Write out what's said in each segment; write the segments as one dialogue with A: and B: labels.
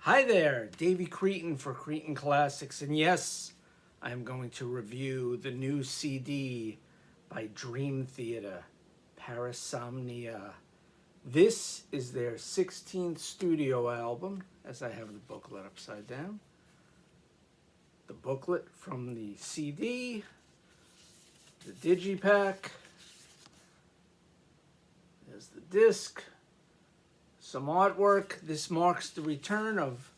A: Hi there, Davey CRETIN for CRETIN Classics, and yes, I'm going to review the new CD by Dream Theater, Parasomnia. This is their 16th studio album, as I have the booklet upside down. The booklet from the CD, the digipack, there's the disc, some artwork. This marks the return of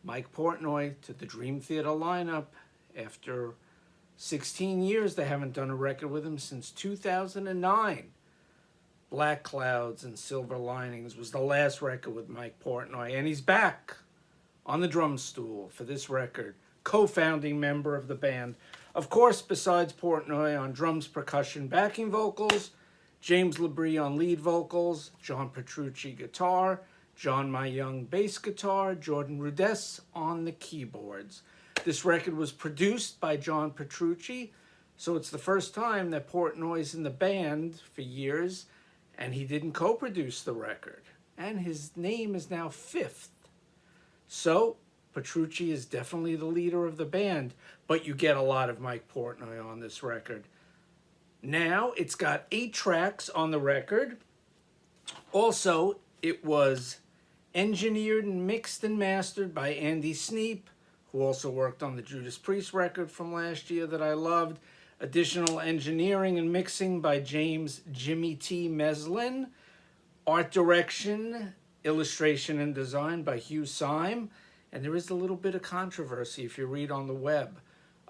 A: Mike Portnoy to the Dream Theater lineup. After 16 years, they haven't done a record with him since 2009. Black Clouds and Silver Linings was the last record with Mike Portnoy, and he's back on the drum stool for this record, co-founding member of the band. Of course, besides Portnoy on drums, percussion, backing vocals, James Labrie on lead vocals, John Petrucci guitar, John Myung bass guitar, Jordan Rudess on the keyboards. This record was produced by John Petrucci, so it's the first time that Portnoy's in the band for years, and he didn't co-produce the record. And his name is now fifth. So Petrucci is definitely the leader of the band, but you get a lot of Mike Portnoy on this record. Now, it's got 8 tracks on the record. Also, it was engineered and mixed and mastered by Andy Sneap, who also worked on the Judas Priest record from last year that I loved. Additional engineering and mixing by James Jimmy T. Meslin. Art direction, illustration, and design by Hugh Syme. And there is a little bit of controversy if you read on the web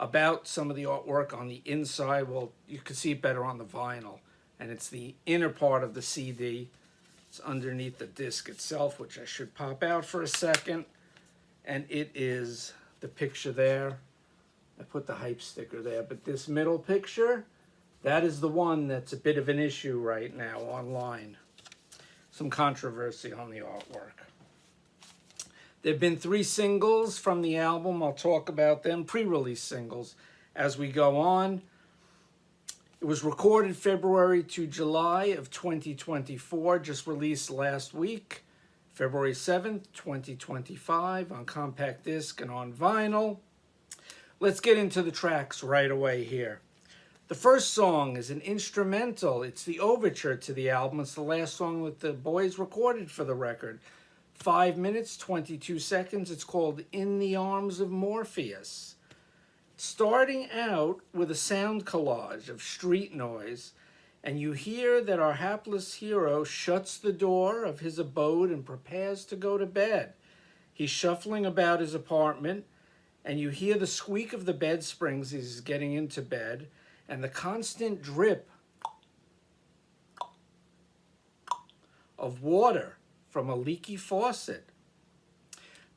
A: about some of the artwork on the inside. Well, you can see it better on the vinyl, and it's the inner part of the CD. It's underneath the disc itself, which I should pop out for a second, and it is the picture there. I put the hype sticker there, but this middle picture, that is the one that's a bit of an issue right now online. Some controversy on the artwork. There have been 3 singles from the album. I'll talk about them, pre-release singles, as we go on. It was recorded February to July of 2024, just released last week, February 7th, 2025, on compact disc and on vinyl. Let's get into the tracks right away here. The first song is an instrumental. It's the overture to the album. It's the last song that the boys recorded for the record. 5 minutes, 22 seconds. It's called In the Arms of Morpheus. Starting out with a sound collage of street noise, and you hear that our hapless hero shuts the door of his abode and prepares to go to bed. He's shuffling about his apartment, and you hear the squeak of the bed springs as he's getting into bed, and the constant drip of water from a leaky faucet.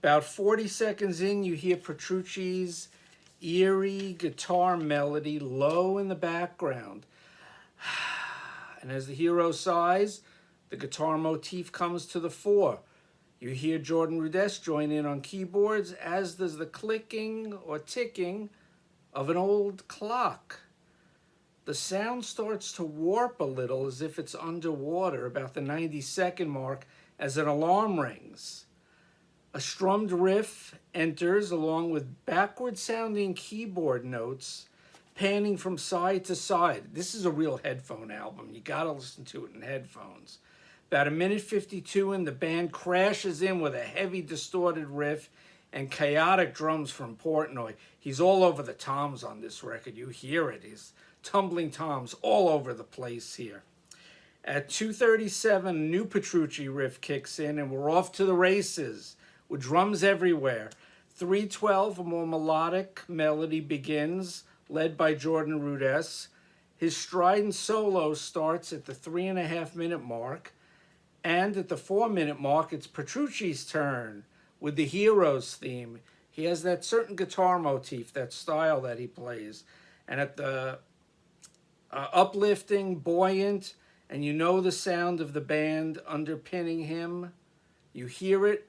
A: About 40 seconds in, you hear Petrucci's eerie guitar melody low in the background. And as the hero sighs, the guitar motif comes to the fore. You hear Jordan Rudess join in on keyboards, as does the clicking or ticking of an old clock. The sound starts to warp a little as if it's underwater about the 90-second mark as an alarm rings. A strummed riff enters along with backward-sounding keyboard notes panning from side to side. This is a real headphone album. You gotta listen to it in headphones. About 1:52 in, the band crashes in with a heavy distorted riff and chaotic drums from Portnoy. He's all over the toms on this record. You hear it. He's tumbling toms all over the place here. At 2:37, a new Petrucci riff kicks in, and we're off to the races with drums everywhere. 3:12, a more melodic melody begins, led by Jordan Rudess. His strident solo starts at the 3.5-minute mark, and at the 4-minute mark, it's Petrucci's turn with the Heroes theme. He has that certain guitar motif, that style that he plays, and at the uplifting, buoyant, and you know the sound of the band underpinning him. You hear it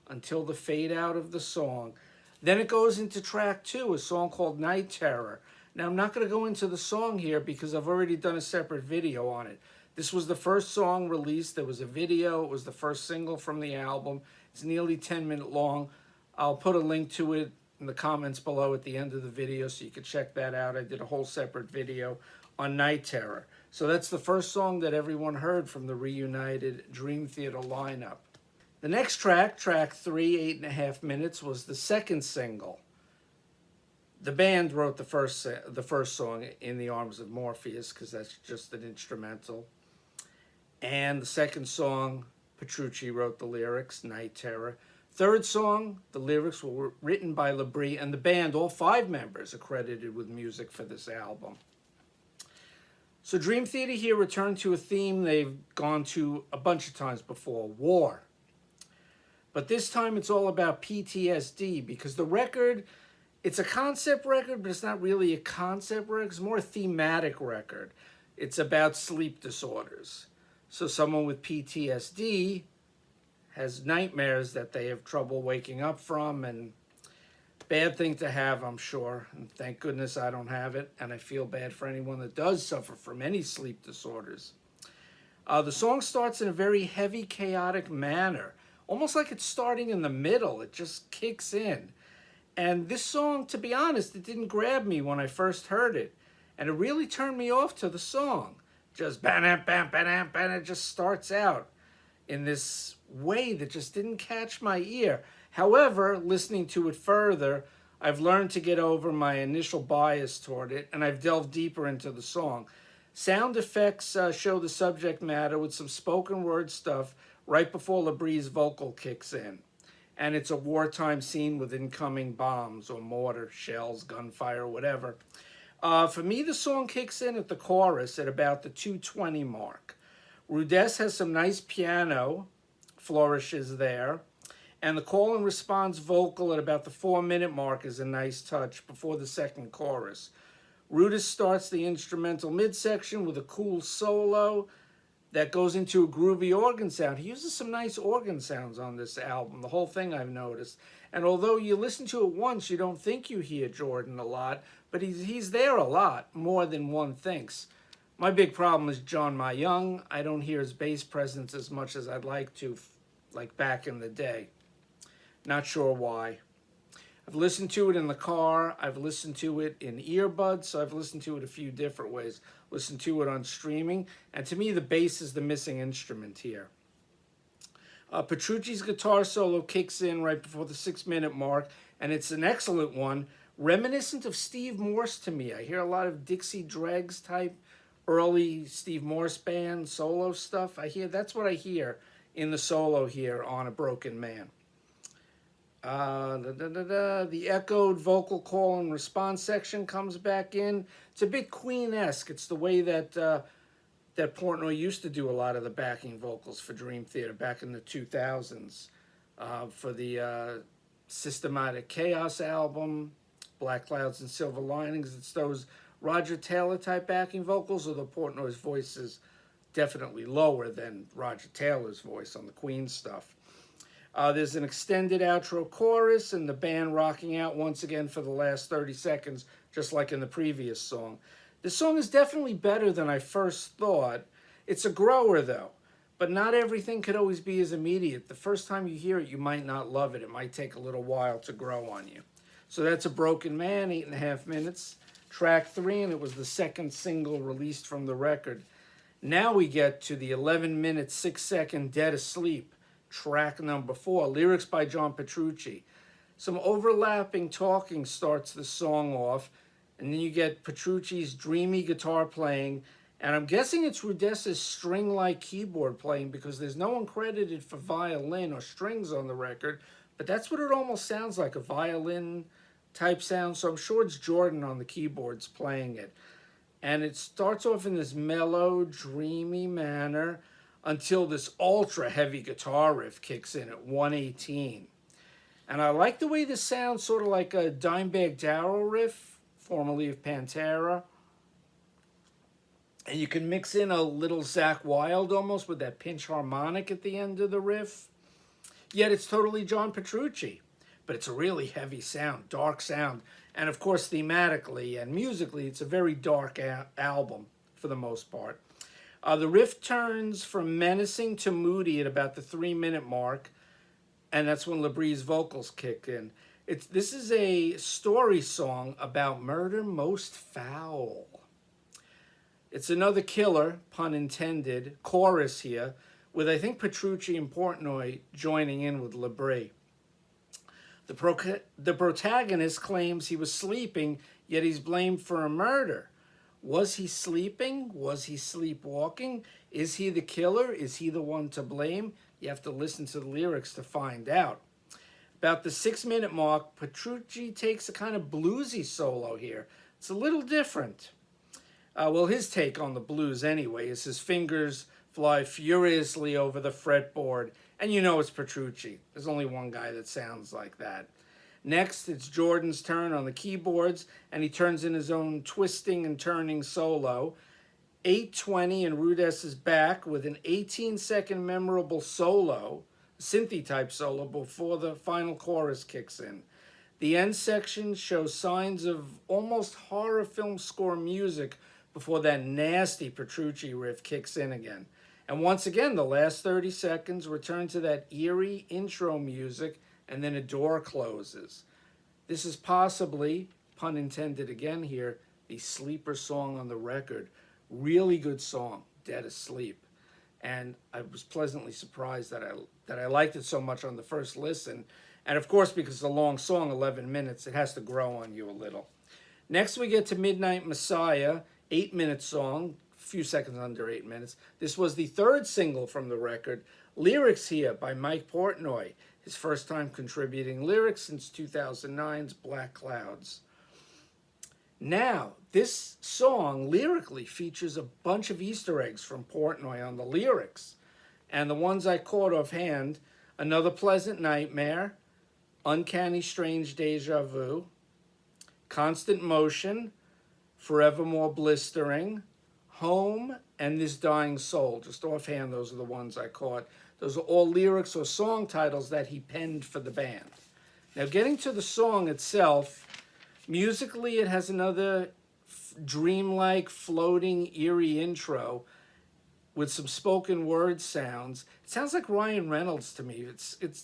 A: until the fade out of the song. Then it goes into track 2, a song called Night Terror. Now, I'm not going to go into the song here because I've already done a separate video on it. This was the first song released. There was a video. It was the first single from the album. It's nearly 10 minutes long. I'll put a link to it in the comments below at the end of the video so you can check that out. I did a whole separate video on Night Terror. So that's the first song that everyone heard from the reunited Dream Theater lineup. The next track, track 3, 8.5 minutes, was the second single. The band wrote the first song, In the Arms of Morpheus, because that's just an instrumental. And the second song, Petrucci wrote the lyrics, Night Terror. Third song, the lyrics were written by Labrie, and the band, all 5 members, are credited with music for this album. So Dream Theater here returned to a theme they've gone to a bunch of times before, war. But this time it's all about PTSD, because the record, it's a concept record, but it's not really a concept record. It's more a thematic record. It's about sleep disorders. So someone with PTSD has nightmares that they have trouble waking up from, and bad thing to have, I'm sure. And thank goodness I don't have it, and I feel bad for anyone that does suffer from any sleep disorders. The song starts in a very heavy, chaotic manner, almost like it's starting in the middle. It just kicks in. And this song, to be honest, it didn't grab me when I first heard it, and it really turned me off to the song. Just bam, bam, bam, bam, it just starts out in this way that just didn't catch my ear. However, listening to it further, I've learned to get over my initial bias toward it, and I've delved deeper into the song. Sound effects show the subject matter with some spoken word stuff right before Labrie's vocal kicks in. And it's a wartime scene with incoming bombs or mortar, shells, gunfire, whatever. For me, the song kicks in at the chorus at about the 2:20 mark. Rudess has some nice piano flourishes there, and the call and response vocal at about the 4-minute mark is a nice touch before the second chorus. Rudess starts the instrumental midsection with a cool solo that goes into a groovy organ sound. He uses some nice organ sounds on this album, the whole thing I've noticed. And although you listen to it once, you don't think you hear Jordan a lot, but he's there a lot, more than one thinks. My big problem is John Mayung. I don't hear his bass presence as much as I'd like to, like back in the day. Not sure why. I've listened to it in the car. I've listened to it in earbuds. So I've listened to it a few different ways. Listened to it on streaming. And to me, the bass is the missing instrument here. Petrucci's guitar solo kicks in right before the 6-minute mark. And it's an excellent one. Reminiscent of Steve Morse to me. I hear a lot of Dixie Dregs type early Steve Morse band solo stuff. That's what I hear in the solo here on A Broken Man. The echoed vocal call and response section comes back in. It's a bit Queen-esque. It's the way that that Portnoy used to do a lot of the backing vocals for Dream Theater back in the 2000s. For the Systematic Chaos album, Black Clouds and Silver Linings, it's those Roger Taylor type backing vocals, although Portnoy's voice is definitely lower than Roger Taylor's voice on the Queen stuff. There's an extended outro chorus and the band rocking out once again for the last 30 seconds, just like in the previous song. This song is definitely better than I first thought. It's a grower though, but not everything could always be as immediate. The first time you hear it, you might not love it. It might take a little while to grow on you. So that's A Broken Man, 8.5 minutes. Track 3, and it was the second single released from the record. Now we get to the 11-minute, 6-second Dead Asleep, track number 4, lyrics by John Petrucci. Some overlapping talking starts the song off, and then you get Petrucci's dreamy guitar playing, and I'm guessing it's Rudess's string-like keyboard playing because there's no one credited for violin or strings on the record, but that's what it almost sounds like, a violin type sound, so I'm sure it's Jordan on the keyboards playing it. And it starts off in this mellow, dreamy manner until this ultra heavy guitar riff kicks in at 1:18. And I like the way this sounds sort of like a Dimebag Darrell riff, formerly of Pantera. And you can mix in a little Zakk Wylde almost with that pinch harmonic at the end of the riff. Yet it's totally John Petrucci. But it's a really heavy sound, dark sound. And of course, thematically and musically, it's a very dark album for the most part. The riff turns from menacing to moody at about the 3-minute mark. and that's when Labríe's vocals kick in. This is a story song about murder most foul. It's another killer, pun intended, chorus here, with I think Petrucci and Portnoy joining in with Labrie. The protagonist claims he was sleeping, yet he's blamed for a murder. Was he sleeping? Was he sleepwalking? Is he the killer? Is he the one to blame? You have to listen to the lyrics to find out. About the 6-minute mark, Petrucci takes a kind of bluesy solo here. It's a little different. Well, his take on the blues anyway is his fingers fly furiously over the fretboard, and you know it's Petrucci. There's only one guy that sounds like that. Next, it's Jordan's turn on the keyboards, and he turns in his own twisting and turning solo. 8:20, and Rudess is back with an 18-second memorable solo, synthy-type solo, before the final chorus kicks in. The end section shows signs of almost horror film score music before that nasty Petrucci riff kicks in again. And once again, the last 30 seconds return to that eerie intro music, and then a door closes. This is possibly, pun intended again here, the sleeper song on the record. Really good song, Dead Asleep. And I was pleasantly surprised that I liked it so much on the first listen. And of course, because it's a long song, 11 minutes, it has to grow on you a little. Next we get to Midnight Messiah, 8-minute song, a few seconds under 8 minutes. This was the third single from the record. Lyrics here by Mike Portnoy, his first time contributing lyrics since 2009's Black Clouds. Now, this song lyrically features a bunch of Easter eggs from Portnoy on the lyrics. And the ones I caught offhand: Another Pleasant Nightmare, Uncanny Strange Deja Vu, Constant Motion, Forevermore Blistering, Home, and This Dying Soul. Just offhand, those are the ones I caught. Those are all lyrics or song titles that he penned for the band. Now, getting to the song itself, musically it has another dreamlike, floating, eerie intro with some spoken word sounds. It sounds like Ryan Reynolds to me.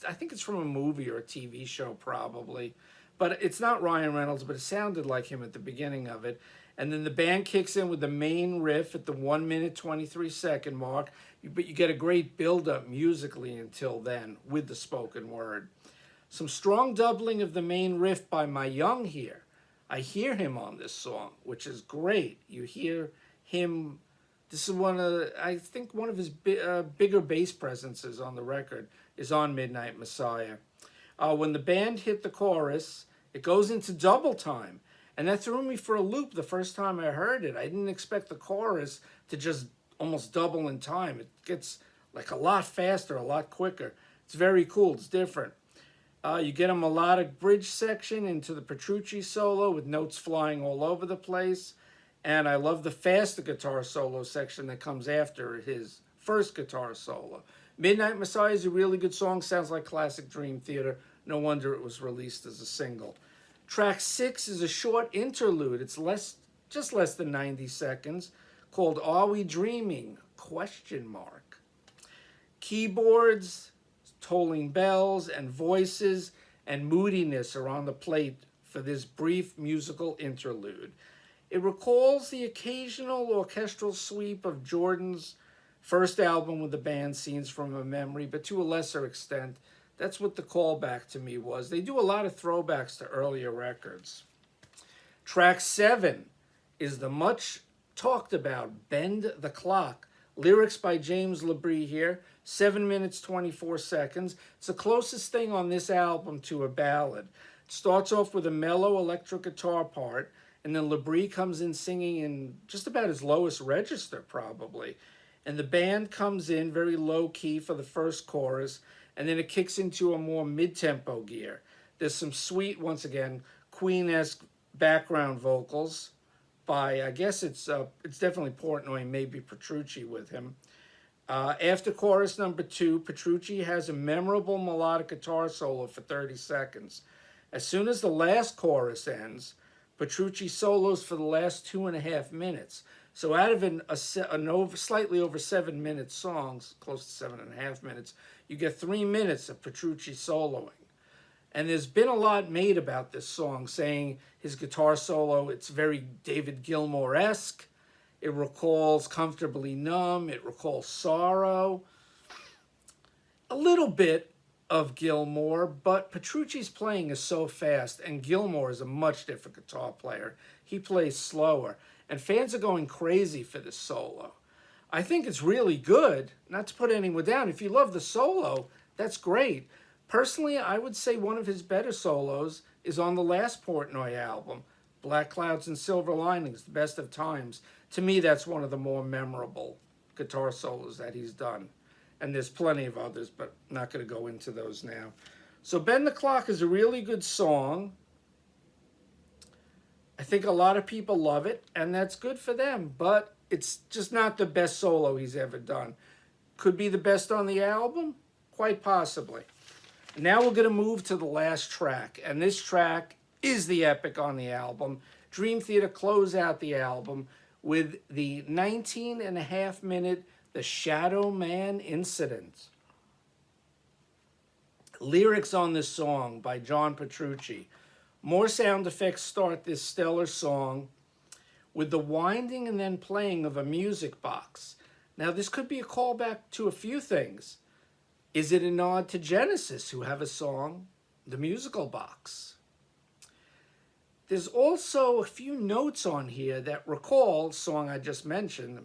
A: I think it's from a movie or a TV show probably. But it's not Ryan Reynolds, but it sounded like him at the beginning of it. And then the band kicks in with the main riff at the 1-minute, 23-second mark. But you get a great build-up musically until then with the spoken word. Some strong doubling of the main riff by My Young here. I hear him on this song, which is great. You hear him. This is I think one of his bigger bass presences on the record is on Midnight Messiah. When the band hit the chorus, it goes into double time. And that threw me for a loop the first time I heard it. I didn't expect the chorus to just almost double in time. It gets like a lot faster, a lot quicker. It's very cool. It's different. You get a melodic bridge section into the Petrucci solo with notes flying all over the place. And I love the faster guitar solo section that comes after his first guitar solo. Midnight Messiah is a really good song. Sounds like classic Dream Theater. No wonder it was released as a single. Track 6 is a short interlude. It's just less than 90 seconds, called Are We Dreaming? ? Keyboards, tolling bells, and voices and moodiness are on the plate for this brief musical interlude. It recalls the occasional orchestral sweep of Jordan's first album with the band, Scenes from a Memory, but to a lesser extent. That's what the callback to me was. They do a lot of throwbacks to earlier records. Track 7 is the much talked about Bend the Clock. Lyrics by James Labrie here, 7 minutes, 24 seconds. It's the closest thing on this album to a ballad. It starts off with a mellow electric guitar part, and then Labrie comes in singing in just about his lowest register, probably. And the band comes in very low key for the first chorus, and then it kicks into a more mid-tempo gear. There's some sweet, once again, Queen-esque background vocals by, I guess it's definitely Portnoy, maybe Petrucci with him. After chorus number 2, Petrucci has a memorable melodic guitar solo for 30 seconds. As soon as the last chorus ends, Petrucci solos for the last 2.5 minutes. So out of slightly over 7 minute songs, close to 7.5 minutes, You get 3 minutes of Petrucci soloing. And there's been a lot made about this song, saying his guitar solo, it's very David Gilmour-esque. It recalls Comfortably Numb. It recalls Sorrow. A little bit of Gilmour, but Petrucci's playing is so fast, and Gilmour is a much different guitar player. He plays slower, and fans are going crazy for this solo. I think it's really good, not to put anyone down. If you love the solo, that's great. Personally, I would say one of his better solos is on the last Portnoy album, Black Clouds and Silver Linings, The Best of Times. To me, that's one of the more memorable guitar solos that he's done. And there's plenty of others, but I'm not going to go into those now. So Bend the Clock is a really good song. I think a lot of people love it, and that's good for them. But it's just not the best solo he's ever done. Could be the best on the album? Quite possibly. Now we're going to move to the last track, and this track is the epic on the album. Dream Theater close out the album with the 19.5-minute The Shadow Man Incident. Lyrics on this song by John Petrucci. More sound effects start this stellar song with the winding and then playing of a music box. Now this could be a callback to a few things. Is it a nod to Genesis, who have a song, The Musical Box? There's also a few notes on here that recall the song I just mentioned,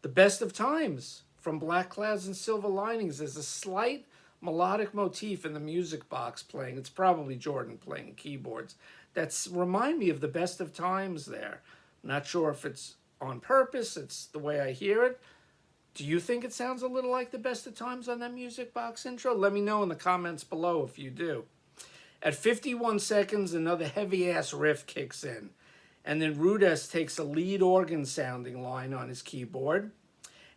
A: The Best of Times from Black Clouds and Silver Linings. There's a slight melodic motif in the music box playing. It's probably Jordan playing keyboards. That's remind me of The Best of Times there. I'm not sure if it's on purpose. It's the way I hear it. Do you think it sounds a little like The Best of Times on that music box intro? Let me know in the comments below if you do. At 51 seconds, another heavy-ass riff kicks in. And then Rudess takes a lead organ-sounding line on his keyboard.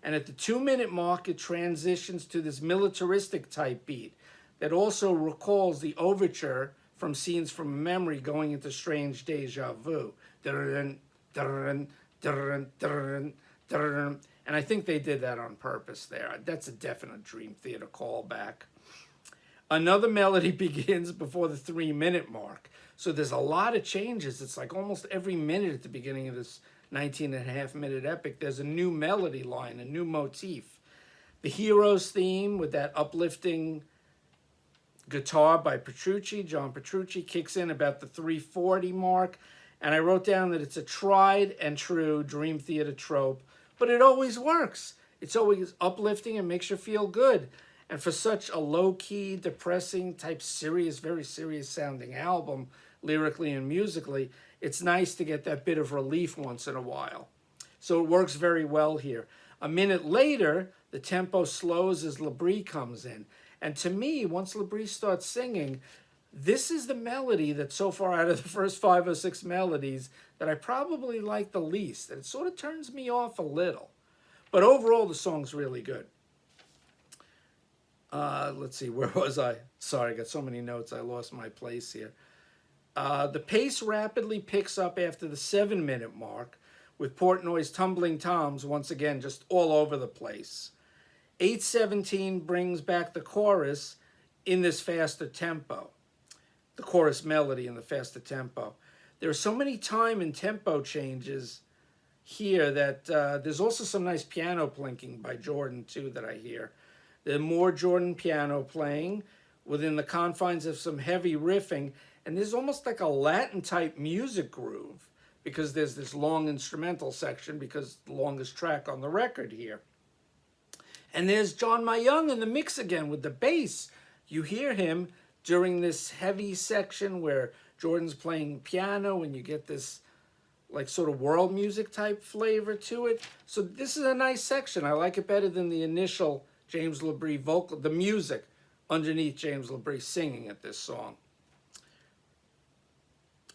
A: And at the 2-minute mark, it transitions to this militaristic type beat that also recalls the overture from Scenes from a Memory going into Strange Deja Vu. Dun, dun, dun, dun, dun. And I think they did that on purpose there. That's a definite Dream Theater callback. Another melody begins before the 3-minute mark. So there's a lot of changes. It's like almost every minute at the beginning of this 19.5-minute epic, there's a new melody line, a new motif. The Heroes theme with that uplifting guitar by Petrucci, John Petrucci, kicks in about the 3:40 mark. And I wrote down that it's a tried and true Dream Theater trope, but it always works. It's always uplifting and makes you feel good. And for such a low-key, depressing type serious, very serious sounding album, lyrically and musically, it's nice to get that bit of relief once in a while. So it works very well here. A minute later, the tempo slows as Labrie comes in. And to me, once Labrie starts singing, this is the melody that so far out of the first 5 or 6 melodies that I probably like the least. And it sort of turns me off a little. But overall, the song's really good. Let's see, where was I? Sorry, I got so many notes, I lost my place here. The pace rapidly picks up after the 7-minute mark, with Portnoy's tumbling toms once again just all over the place. 8:17 brings back the chorus in this faster tempo. The chorus melody in the faster tempo. There are so many time and tempo changes here that there's also some nice piano plinking by Jordan too that I hear. There's more Jordan piano playing within the confines of some heavy riffing, and there's almost like a Latin type music groove because there's this long instrumental section because the longest track on the record here. And there's John Mayung in the mix again with the bass. You hear him during this heavy section where Jordan's playing piano and you get this like sort of world music type flavor to it. So this is a nice section. I like it better than the initial James Labrie vocal, the music underneath James Labrie singing at this song.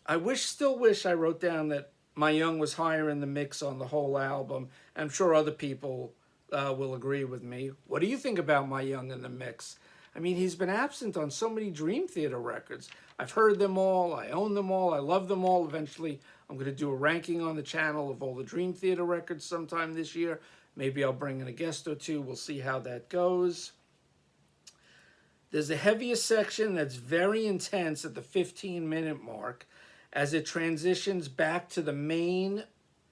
A: I still wish I wrote down that Mayung was higher in the mix on the whole album. I'm sure other people will agree with me. What do you think about Mayung in the mix? I mean, he's been absent on so many Dream Theater records. I've heard them all, I own them all, I love them all. Eventually, I'm going to do a ranking on the channel of all the Dream Theater records sometime this year. Maybe I'll bring in a guest or two. We'll see how that goes. There's a heavier section that's very intense at the 15-minute mark as it transitions back to the main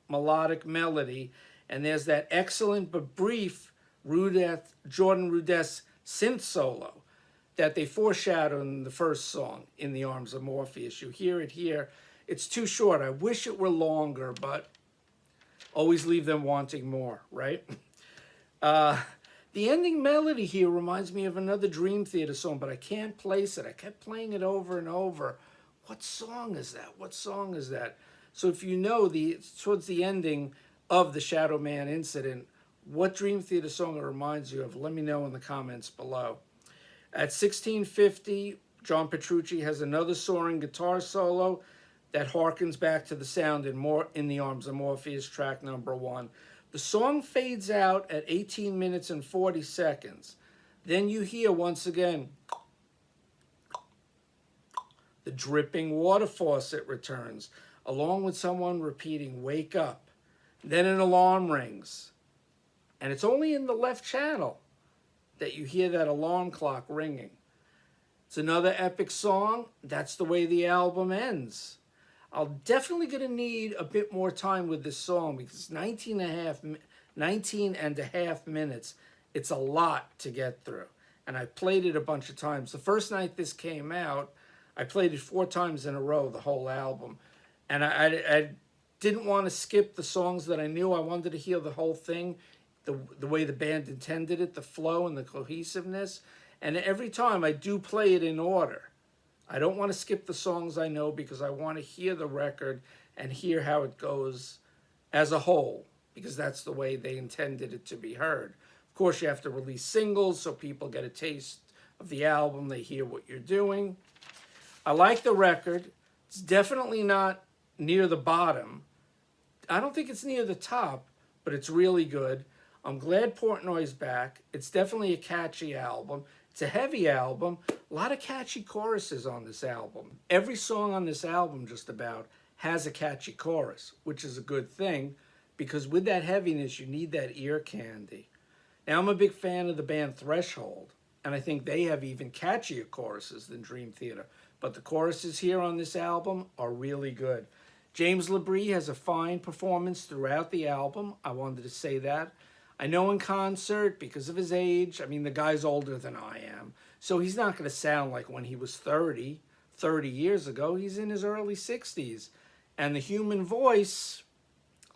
A: melodic melody, and there's that excellent but brief Jordan Rudess synth solo that they foreshadowed in the first song, In the Arms of Morpheus. You hear it here. It's too short. I wish it were longer, but always leave them wanting more, right? The ending melody here reminds me of another Dream Theater song, but I can't place it. I kept playing it over and over. What song is that? What song is that? So if you know towards the ending of the Shadow Man incident, what Dream Theater song it reminds you of, let me know in the comments below. At 16:50, John Petrucci has another soaring guitar solo that harkens back to the sound in the Arms of Morpheus, track number 1. The song fades out at 18 minutes and 40 seconds. Then you hear once again the dripping water faucet returns, along with someone repeating, "Wake up." Then an alarm rings. And it's only in the left channel that you hear that alarm clock ringing. It's another epic song. That's the way the album ends. I'll definitely going to need a bit more time with this song because it's 19 and a half minutes. It's a lot to get through. And I played it a bunch of times. The first night this came out, I played it 4 times in a row, the whole album. And I didn't want to skip the songs that I knew. I wanted to hear the whole thing, the way the band intended it, the flow and the cohesiveness. And every time I do play it in order. I don't want to skip the songs I know because I want to hear the record and hear how it goes as a whole, because that's the way they intended it to be heard. Of course, you have to release singles so people get a taste of the album. They hear what you're doing. I like the record. It's definitely not near the bottom. I don't think it's near the top, but it's really good. I'm glad Portnoy's back. It's definitely a catchy album. It's a heavy album. A lot of catchy choruses on this album. Every song on this album just about has a catchy chorus, which is a good thing because with that heaviness, you need that ear candy. Now, I'm a big fan of the band Threshold, and I think they have even catchier choruses than Dream Theater. But the choruses here on this album are really good. James LaBrie has a fine performance throughout the album. I wanted to say that. I know in concert, because of his age, I mean, the guy's older than I am, so he's not going to sound like when he was 30 years ago. He's in his early 60s. And the human voice,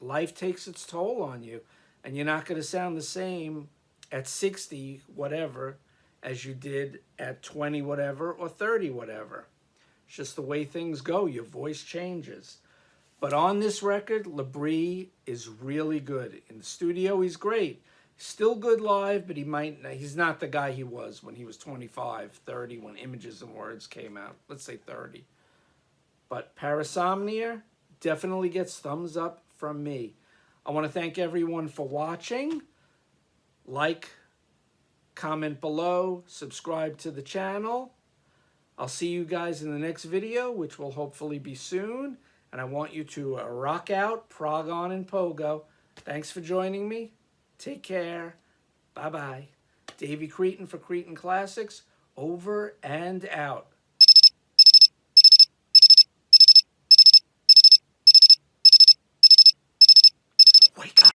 A: life takes its toll on you, and you're not going to sound the same at 60 whatever as you did at 20 whatever or 30 whatever. It's just the way things go. Your voice changes. But on this record, LaBrie is really good. In the studio, he's great. Still good live, but he's not the guy he was when he was 25, 30, when Images and Words came out. Let's say 30. But Parasomnia definitely gets thumbs up from me. I want to thank everyone for watching. Like, comment below, subscribe to the channel. I'll see you guys in the next video, which will hopefully be soon. And I want you to rock out, prog on, and pogo. Thanks for joining me. Take care. Bye-bye. Davey CRETIN for CRETIN Classics. Over and out. Wake up.